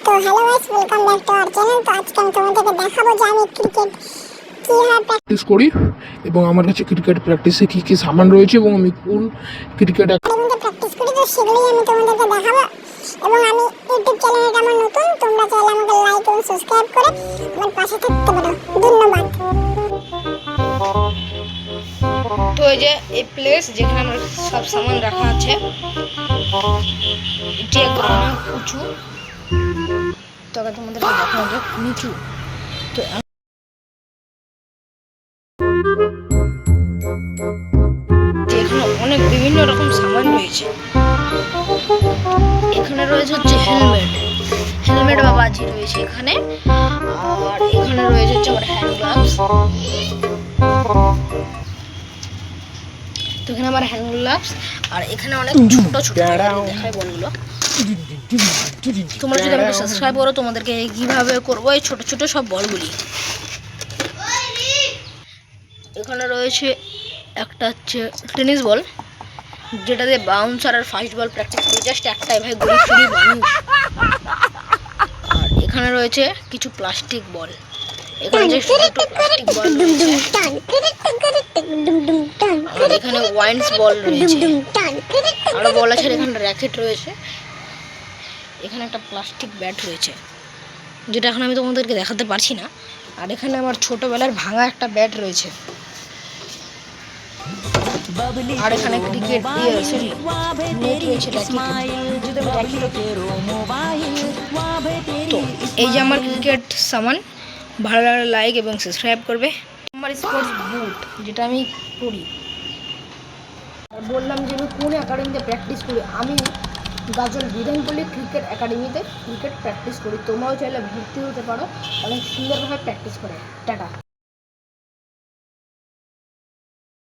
তো hello guys, welcome back to our channel. তো আজকে আমি তোমাদেরকে দেখাবো যে আমি ক্রিকেট কিভাবে প্র্যাকটিস করি এবং আমার কাছে ক্রিকেট প্র্যাকটিসে কী কী সামান রয়েছে এবং আমি কোন ক্রিকেট একাডেমিতে প্র্যাকটিস করি, তো সেগুলোই আমি তোমাদেরকে দেখাবো। এবং আমি ইউটিউব চ্যানেলটা আমার নতুন, তোমরা চাইলে আমাকে লাইক এবং সাবস্ক্রাইব করে আমার পাশে থাকতে পারো। ধন্যবাদ। তো এই যে এই প্লেস যেখানে আমার সব সামান রাখা আছে, এটি একদম অনেক উঁচু। তবে তোমাদেরকে দেখানো যাক নিচু। তো এখানে অনেক বিভিন্ন রকম সামান রয়েছে। এখানে রয়েছে হচ্ছে হেলমেট বা বাজি রয়েছে এখানে। আর এখানে রয়েছে হচ্ছে আমার হ্যান্ড গ্লাভস। তো এখানে আমার হ্যান্ড গ্লাভস, আর এখানে অনেক ছোট ছোট দেখায় বলগুলো। তোমরা যদি আমাকে সাবস্ক্রাইব করো, তোমাদেরকে কিভাবে করবো এই ছোট ছোট সব বলগুলি। এখানে রয়েছে একটা হচ্ছে টেনিস বল, যেটা দিয়ে বাউন্সার আর ফাস্ট বল প্র্যাকটিস করি। জাস্ট একটাই ভাই, গরিব ফ্রি মানুষ। আর এখানে রয়েছে কিছু প্লাস্টিক বল। এখানে যে দুটো প্লাস্টিক বল রয়েছে। আর এখানে ওয়াইন্স বল রয়েছে, আরো বল আছে। এখানে র্যাকেট রয়েছে। এখানে একটা প্লাস্টিক ব্যাট রয়েছে, যেটা এখন আমি তোমাদেরকে দেখাতে পারছি না। আর এখানে আমার ছোটবেলার ভাঙা একটা ব্যাট রয়েছে। আর এখানে ক্রিকেট নেট রয়েছে। তো এই যে আমার ক্রিকেট সামান। ভালো লাগলে লাইক এবং সাবস্ক্রাইব করবে। আমার স্পোর্টস বুট, যেটা আমি পরি। আর বললাম যে আমি কোন একাডেমিতে প্র্যাকটিস করি। আমি গাজল বিধানপল্লী ক্রিকেট একাডেমিতে ক্রিকেট প্র্যাকটিস করি। তোমরাও চাইলে ভর্তি হতে পারো, অনেক সুন্দরভাবে প্র্যাকটিস করে। টাটা।